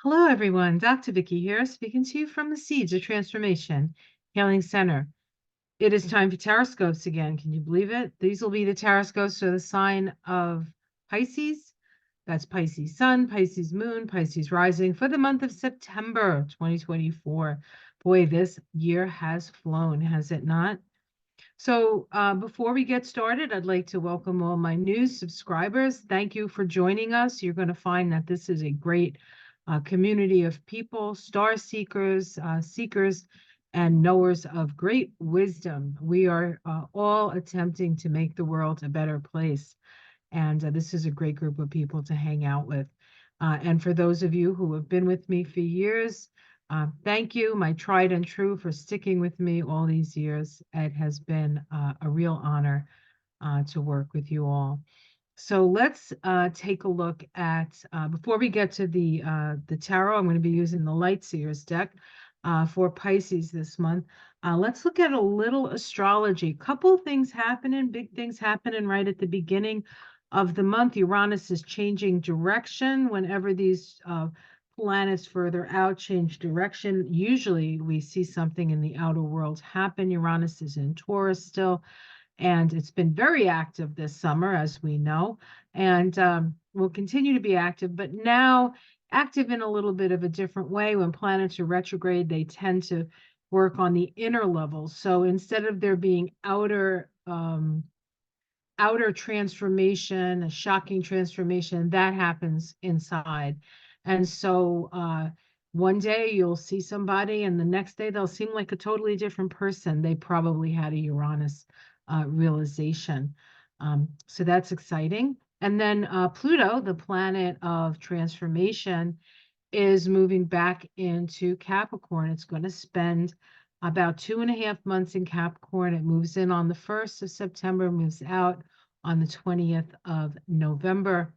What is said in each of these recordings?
Hello, everyone. Dr. Vicky here, speaking to you from the Seeds of Transformation Healing Center. It is time for Taroscopes again. Can you believe it? These will be the Taroscopes for the sign of Pisces. That's Pisces Sun, Pisces Moon, Pisces Rising for the month of September 2024. Boy, this year has flown, has it not? So before we get started, I'd like to welcome all my new subscribers. Thank you for joining us. You're going to find that this is a great community of people, star seekers, seekers, and knowers of great wisdom. We are all attempting to make the world a better place. And this is a great group of people to hang out with. And for those of you who have been with me for years, thank you, my tried and true, for sticking with me all these years. It has been a real honor to work with you all. So let's take a look at, before we get to the tarot, I'm going to be using the Light Seers deck for Pisces this month. Let's look at a little astrology. Couple things happening, big things happening right at the beginning of the month. Uranus is changing direction. Whenever these planets further out change direction, usually we see something in the outer world happen. Uranus is in Taurus still, and it's been very active this summer, as we know, and will continue to be active, but now active in a little bit of a different way. When planets are retrograde, they tend to work on the inner levels. So instead of there being outer transformation, a shocking transformation, that happens inside. And so one day you'll see somebody, and the next day they'll seem like a totally different person. They probably had a Uranus realization. So that's exciting. And then Pluto, the planet of transformation, is moving back into Capricorn. It's going to spend about 2.5 months in Capricorn. It moves in on the 1st of September, moves out on the 20th of November,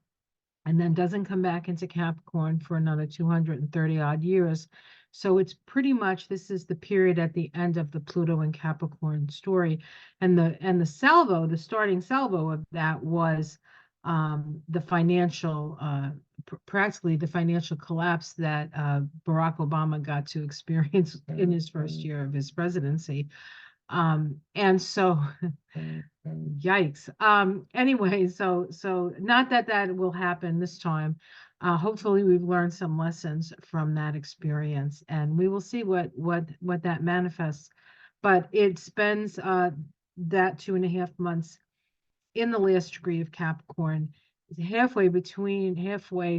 and then doesn't come back into Capricorn for another 230 odd years. So it's pretty much, this is the period at the end of the Pluto and Capricorn story. And the salvo, the starting salvo of that was the financial, practically the financial collapse that Barack Obama got to experience in his first year of his presidency. And so yikes. Anyway, so not that that will happen this time. Hopefully we've learned some lessons from that experience, and we will see what that manifests. But it spends that 2.5 months in the last degree of Capricorn. Halfway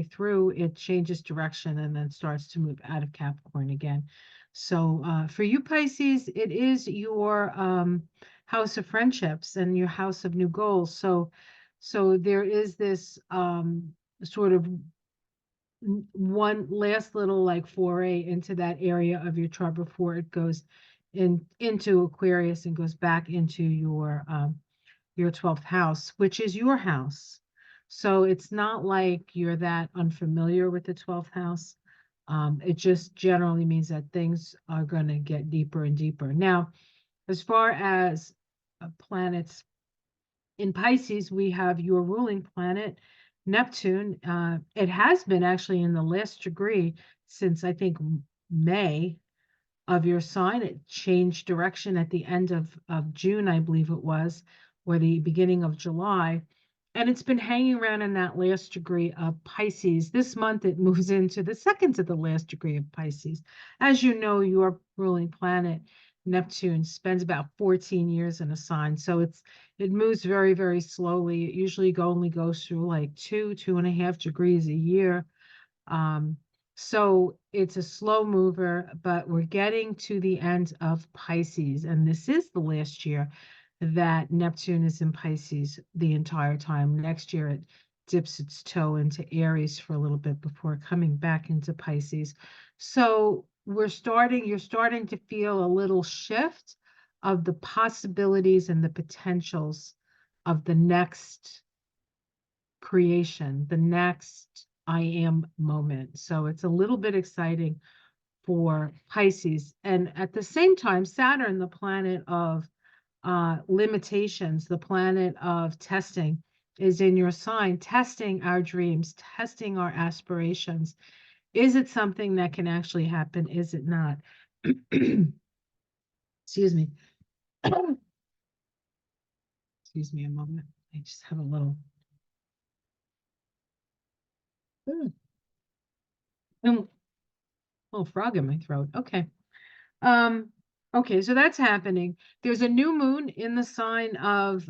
through, it changes direction and then starts to move out of Capricorn again. So for you, Pisces, it is your house of friendships and your house of new goals. So there is this sort of one last little like foray into that area of your chart before it goes into Aquarius and goes back into your 12th house, which is your house. So it's not like you're that unfamiliar with the 12th house. It just generally means that things are going to get deeper and deeper. Now, as far as planets in Pisces, we have your ruling planet, Neptune. It has been actually in the last degree since I think May of your sign. It changed direction at the end of June, I believe it was, or the beginning of July. And it's been hanging around in that last degree of Pisces. This month, it moves into the second to the last degree of Pisces. As you know, your ruling planet, Neptune, spends about 14 years in a sign. So it moves very, very slowly. It usually only goes through like 2.5 degrees a year. So it's a slow mover, but we're getting to the end of Pisces. And this is the last year that Neptune is in Pisces the entire time. Next year, it dips its toe into Aries for a little bit before coming back into Pisces. So you're starting to feel a little shift of the possibilities and the potentials of the next creation, the next I am moment. So it's a little bit exciting for Pisces. And at the same time, Saturn, the planet of limitations, the planet of testing, is in your sign, testing our dreams, testing our aspirations. Is it something that can actually happen? Is it not? Excuse me. Excuse me a moment. I just have a little, mm, little frog in my throat. Okay. Um, okay, so that's happening. There's a new moon in the sign of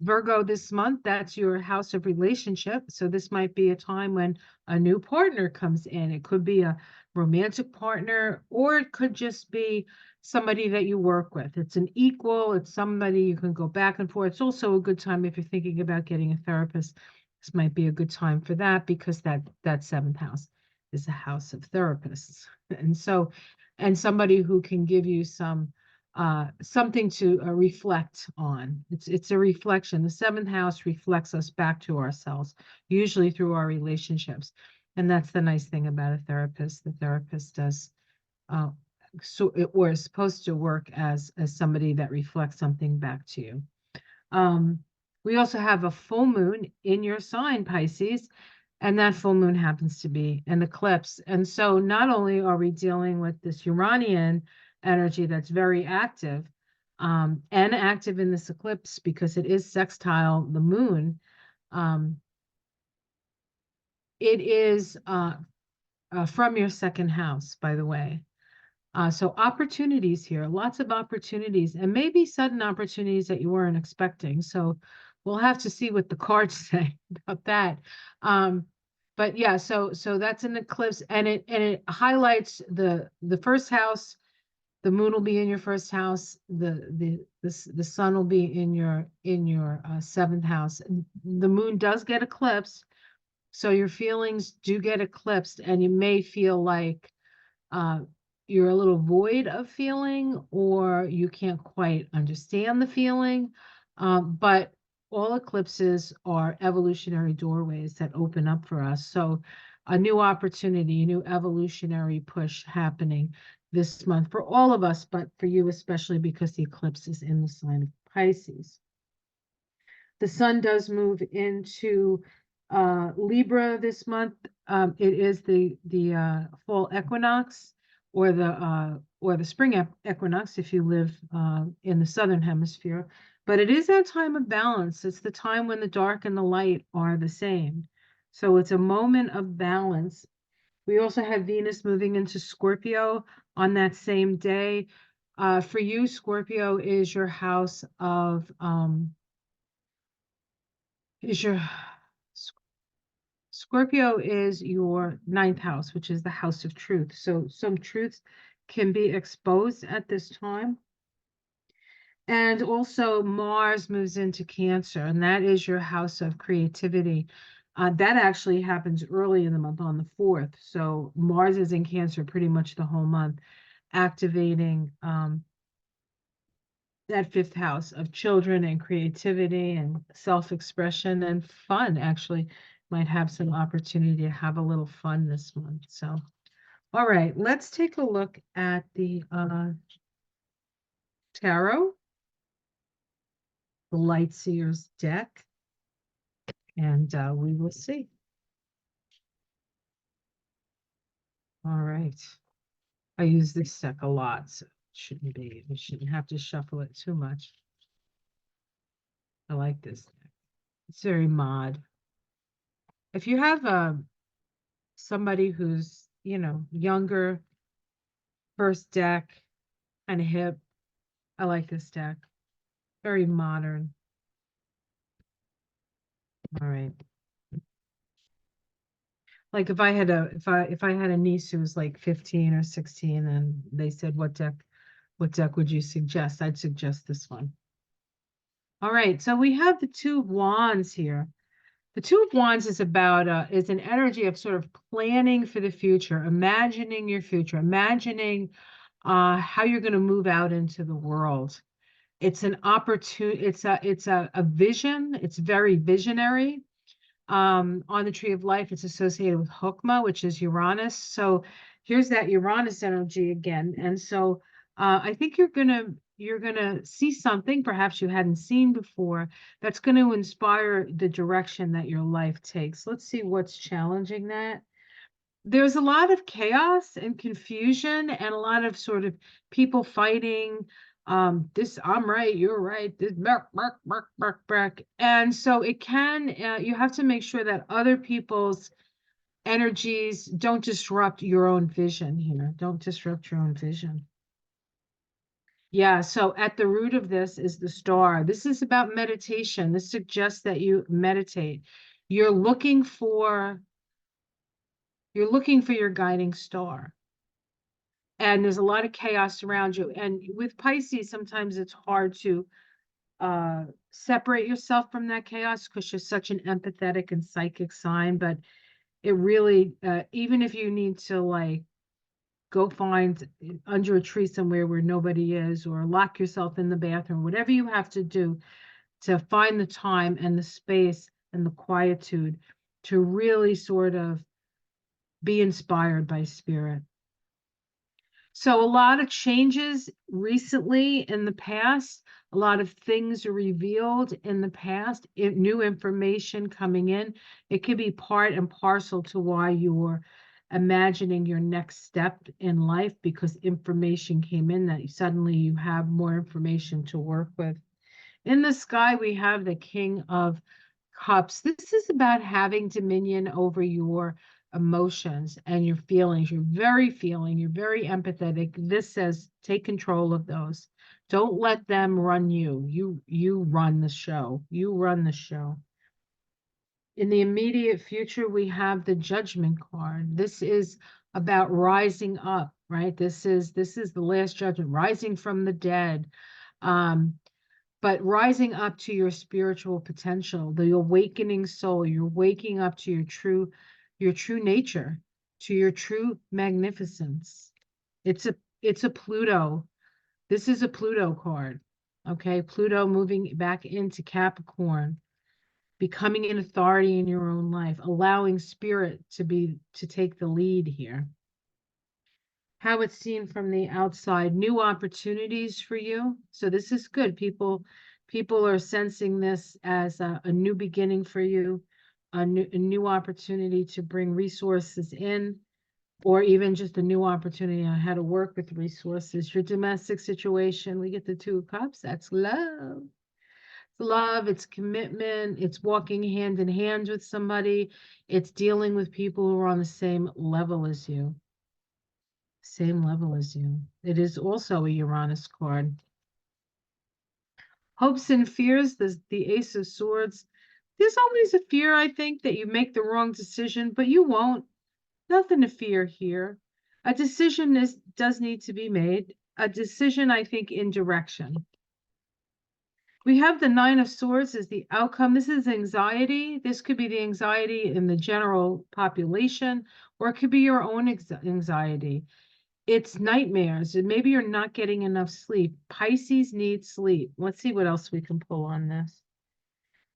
Virgo this month. That's your house of relationship. So this might be a time when a new partner comes in. It could be a romantic partner, or it could just be somebody that you work with. It's an equal, it's somebody you can go back and forth. It's also a good time if you're thinking about getting a therapist. This might be a good time for that because that seventh house is a house of therapists. And so and somebody who can give you something to reflect on. It's a reflection. The seventh house reflects us back to ourselves, usually through our relationships. And that's the nice thing about a therapist. The therapist does uh, so it was supposed to work as somebody that reflects something back to you. Um, we also have a full moon in your sign, Pisces, and that full moon happens to be an eclipse. And so not only are we dealing with this Uranian energy that's very active, and active in this eclipse because it is sextile the moon, um, it is from your second house, by the way. So opportunities here, lots of opportunities, and maybe sudden opportunities that you weren't expecting. So we'll have to see what the cards say about that. Um, but yeah, so that's an eclipse, and it highlights the first house. The moon will be in your first house. The sun will be in your seventh house. The moon does get eclipsed, so your feelings do get eclipsed, and you may feel like uh, you're a little void of feeling, or you can't quite understand the feeling. But all eclipses are evolutionary doorways that open up for us. So a new opportunity, a new evolutionary push happening this month for all of us, but for you especially because the eclipse is in the sign of Pisces. The sun does move into Libra this month. It is the fall equinox or the spring equinox if you live in the southern hemisphere. But it is that time of balance. It's the time when the dark and the light are the same. So it's a moment of balance. We also have Venus moving into Scorpio on that same day. For you, Scorpio is your house of is your Scorpio is your ninth house, which is the house of truth. So some truths can be exposed at this time. And also Mars moves into Cancer, and that is your house of creativity. That actually happens early in the month on the 4th. So Mars is in Cancer pretty much the whole month, activating that fifth house of children and creativity and self-expression and fun. Actually might have some opportunity to have a little fun this month. So all right, let's take a look at the tarot, the Light Seers deck, and we will see. All right, I use this deck a lot, so it shouldn't be, we shouldn't have to shuffle it too much. I like this deck. It's very mod. If you have somebody who's, you know, younger, first deck, kind of hip, I like this deck. Very modern. All right. Like if I had if I had a niece who was like 15 or 16 and they said what deck would you suggest? I'd suggest this one. All right, so we have the Two of Wands here. The Two of Wands is about is an energy of sort of planning for the future, imagining your future, imagining how you're going to move out into the world. It's an opportunity, it's a vision, it's very visionary. On the Tree of Life, it's associated with Hokmah, which is Uranus. So here's that Uranus energy again. And so I think you're gonna see something perhaps you hadn't seen before that's going to inspire the direction that your life takes. Let's see what's challenging that. there's a lot of chaos and confusion and a lot of sort of people fighting. This, I'm right, you're right. This, bark, bark, bark, bark, bark. And so it can, you have to make sure that other people's energies don't disrupt your own vision here. Don't disrupt your own vision. Yeah, so at the root of this is the star. This is about meditation. This suggests that you meditate. You're looking for you're looking for your guiding star. And there's a lot of chaos around you. And with Pisces, sometimes it's hard to separate yourself from that chaos because you're such an empathetic and psychic sign. But it really, even if you need to like go find under a tree somewhere where nobody is, or lock yourself in the bathroom, whatever you have to do to find the time and the space and the quietude to really sort of be inspired by spirit. So a lot of changes recently in the past, a lot of things are revealed in the past, new information coming in. It could be part and parcel to why you're imagining your next step in life because information came in that suddenly you have more information to work with. In the sky, we have the King of Cups. This is about having dominion over your emotions and your feelings. You're very feeling, you're very empathetic. This says take control of those. Don't let them run you. You run the show. You run the show. In the immediate future, we have the Judgment card. This is about rising up, right? This is the last judgment, rising from the dead. Um, but rising up to your spiritual potential, the awakening soul, you're waking up to your true nature, to your true magnificence. It's a Pluto. This is a Pluto card. Okay, Pluto moving back into Capricorn, becoming an authority in your own life, allowing spirit to take the lead here. How it's seen from the outside, new opportunities for you. So this is good. People are sensing this as a new beginning for you, a new opportunity to bring resources in, or even just a new opportunity on how to work with resources. Your domestic situation, we get the Two of Cups. That's love. It's love, it's commitment, it's walking hand in hand with somebody, it's dealing with people who are on the same level as you. Same level as you. It is also a Uranus card. Hopes and fears, the Ace of Swords. There's always a fear, I think, that you make the wrong decision, but you won't. Nothing to fear here. A decision does need to be made. A decision, I think, in direction. We have the Nine of Swords as the outcome. This is anxiety. This could be the anxiety in the general population, or it could be your own anxiety. It's nightmares, and maybe you're not getting enough sleep. Pisces needs sleep. Let's see what else we can pull on this.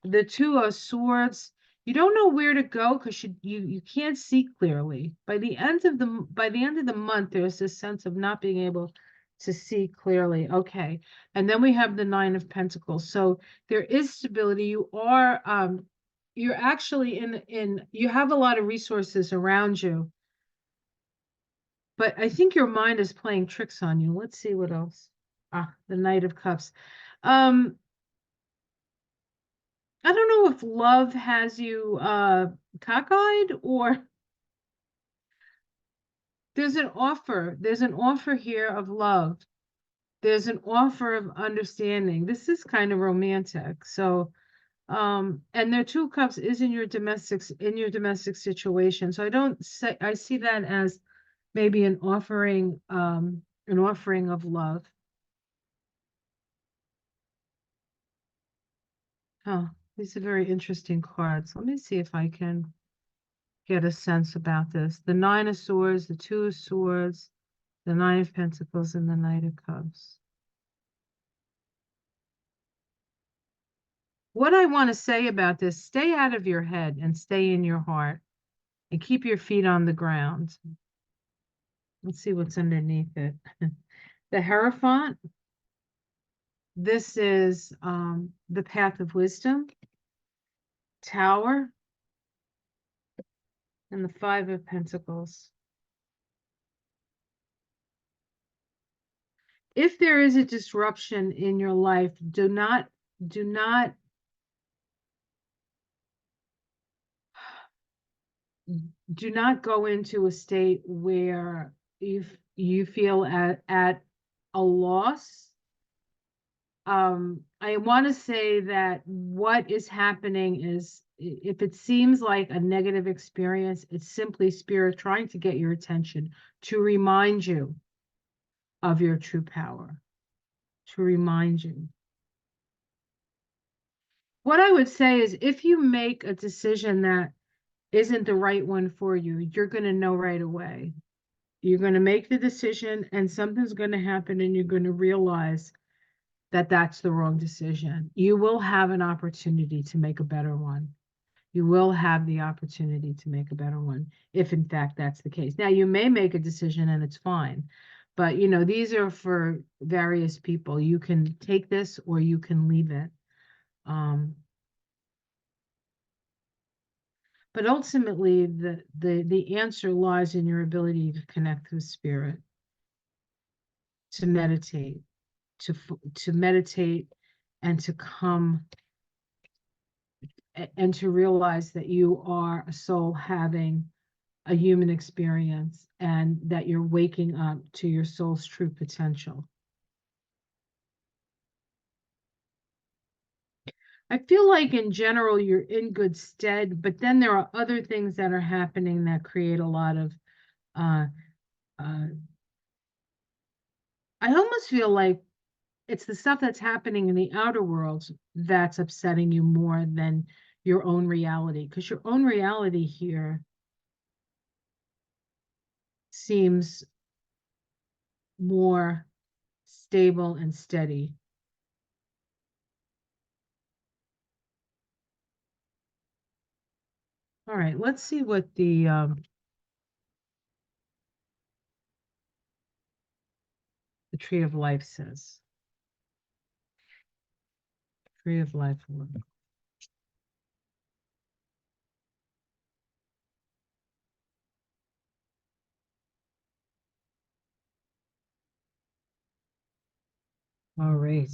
The Two of Swords. You don't know where to go because you can't see clearly. By the end of the month, there's this sense of not being able to see clearly. Okay, and then we have the Nine of Pentacles. So there is stability. You're actually you have a lot of resources around you. But I think your mind is playing tricks on you. Let's see what else. Ah, the Knight of Cups. Um, I don't know if love has you cockeyed, or there's an offer. There's an offer here of love. There's an offer of understanding. This is kind of romantic. So, and their Two of Cups is in your domestic situation. So I see that as maybe an offering of love. Oh, these are very interesting cards. Let me see if I can get a sense about this. The Nine of Swords, the Two of Swords, the Nine of Pentacles, and the Knight of Cups. What I want to say about this, stay out of your head and stay in your heart and keep your feet on the ground. Let's see what's underneath it. The Hierophant. This is the path of wisdom. Tower. And the Five of Pentacles. If there is a disruption in your life, do not go into a state where you feel at a loss. I want to say that what is happening is, if it seems like a negative experience, it's simply spirit trying to get your attention, to remind you of your true power, to remind you. What I would say is, if you make a decision that isn't the right one for you, you're going to know right away. You're going to make the decision and something's going to happen and you're going to realize that that's the wrong decision. You will have an opportunity to make a better one. You will have the opportunity to make a better one, if in fact that's the case. Now, you may make a decision and it's fine, but these are for various people. You can take this or you can leave it. But ultimately, the answer lies in your ability to connect with spirit, to meditate, to meditate, and to come and to realize that you are a soul having a human experience, and that you're waking up to your soul's true potential. I feel like in general you're in good stead, but then there are other things that are happening that create a lot of uh, uh, I almost feel like it's the stuff that's happening in the outer world that's upsetting you more than your own reality, because your own reality here seems more stable and steady. All right, let's see what the Tree of Life says. Tree of Life. All right.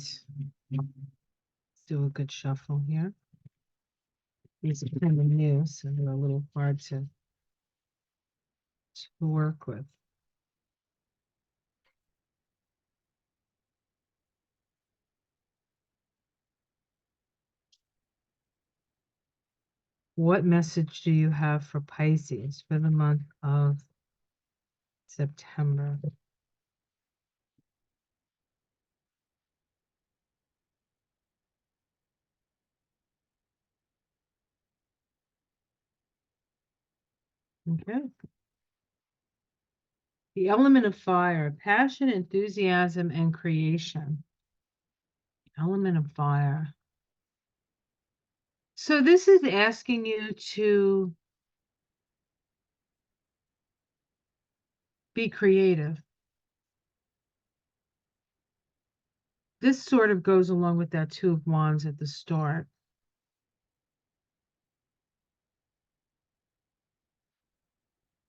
Let's do a good shuffle here. These are kind of new, so they're a little hard to work with. What message do you have for Pisces for the month of September? Okay. The element of fire, passion, enthusiasm, and creation. Element of fire. So this is asking you to be creative. This sort of goes along with that Two of Wands at the start.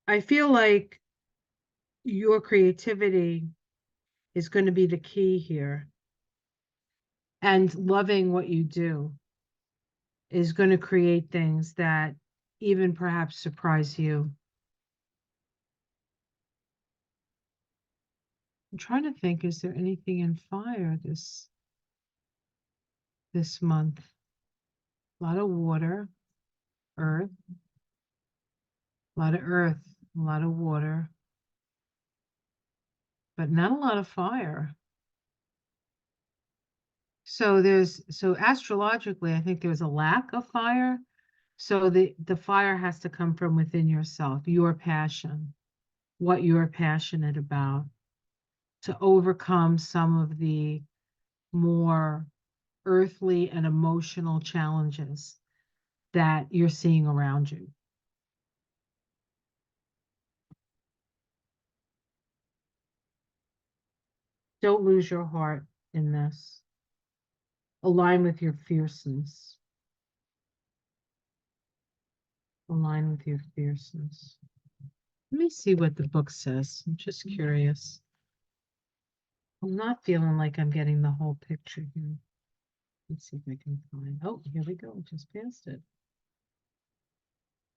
I feel like your creativity is going to be the key here. And loving what you do is going to create things that even perhaps surprise you. I'm trying to think, is there anything in fire this month? A lot of water, earth, a lot of earth, a lot of water, but not a lot of fire. So astrologically, I think there's a lack of fire. So the fire has to come from within yourself, your passion, what you're passionate about, to overcome some of the more earthly and emotional challenges that you're seeing around you. Don't lose your heart in this. Align with your fierceness. Align with your fierceness. Let me see what the book says. I'm just curious. I'm not feeling like I'm getting the whole picture here. Let's see if I can find. Oh, here we go. Just passed it.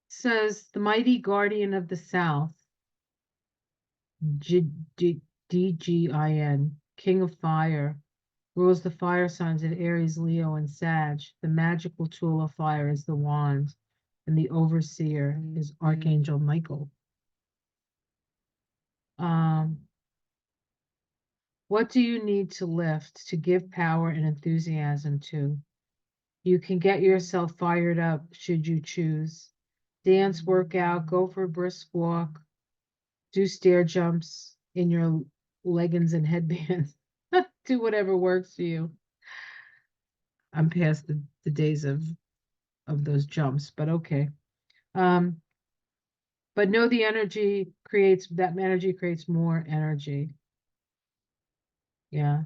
Says the mighty guardian of the South, DGIN, King of Fire, rules the fire signs of Aries, Leo, and Sag. The magical tool of fire is the wand, and the overseer is Archangel Michael. What do you need to lift to give power and enthusiasm to? You can get yourself fired up should you choose. Dance, work out, go for a brisk walk, do stair jumps in your leggings and headbands. Do whatever works for you. I'm past the days of those jumps, but okay. But know the energy creates more energy. Yeah.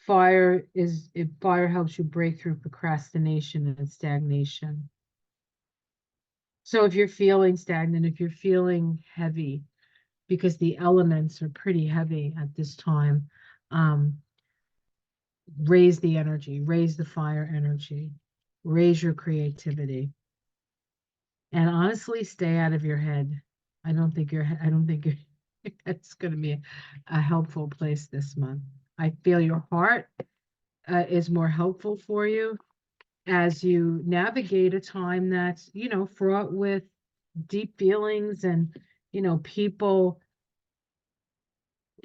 Fire helps you break through procrastination and stagnation. So if you're feeling stagnant, if you're feeling heavy, because the elements are pretty heavy at this time, raise the energy, raise the fire energy, raise your creativity. And honestly, stay out of your head. I don't think it's going to be a helpful place this month. I feel your heart is more helpful for you as you navigate a time that's, fraught with deep feelings and, people.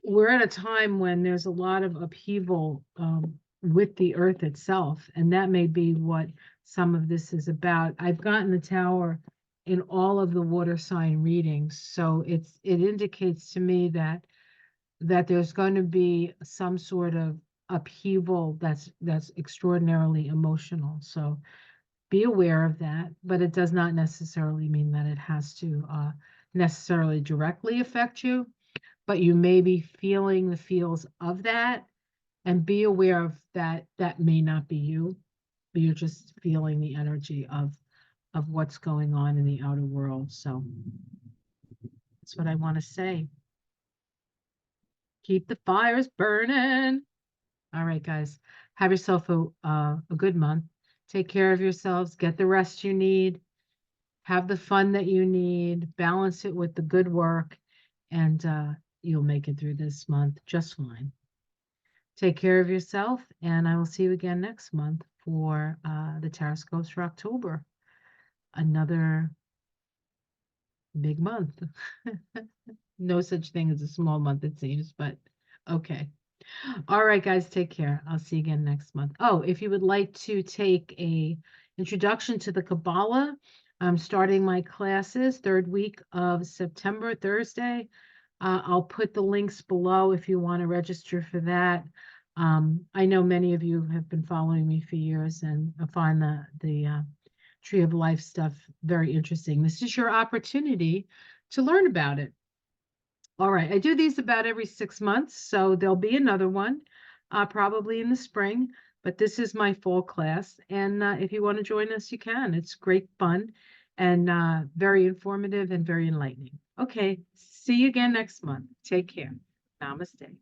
We're at a time when there's a lot of upheaval with the earth itself, and that may be what some of this is about. I've gotten the Tower in all of the water sign readings, so it indicates to me that there's going to be some sort of upheaval that's extraordinarily emotional. So be aware of that, but it does not necessarily mean that it has to necessarily directly affect you, but you may be feeling the feels of that, and be aware of that. That may not be you, but you're just feeling the energy of what's going on in the outer world. So that's what I want to say. Keep the fires burning. All right, guys, have yourself a good month. Take care of yourselves, get the rest you need, have the fun that you need, balance it with the good work, and you'll make it through this month just fine. Take care of yourself, and I will see you again next month for the Taroscopes for October. Another big month. No such thing as a small month, it seems, but okay. All right, guys, take care. I'll see you again next month. Oh, if you would like to take a introduction to the Kabbalah, I'm starting my classes third week of September, Thursday. I'll put the links below if you want to register for that. I know many of you have been following me for years, and I find the Tree of Life stuff very interesting. This is your opportunity to learn about it. All right, I do these about every 6 months, so there'll be another one, probably in the spring, but this is my fall class, and if you want to join us, you can. It's great fun and very informative and very enlightening. Okay, see you again next month. Take care. Namaste.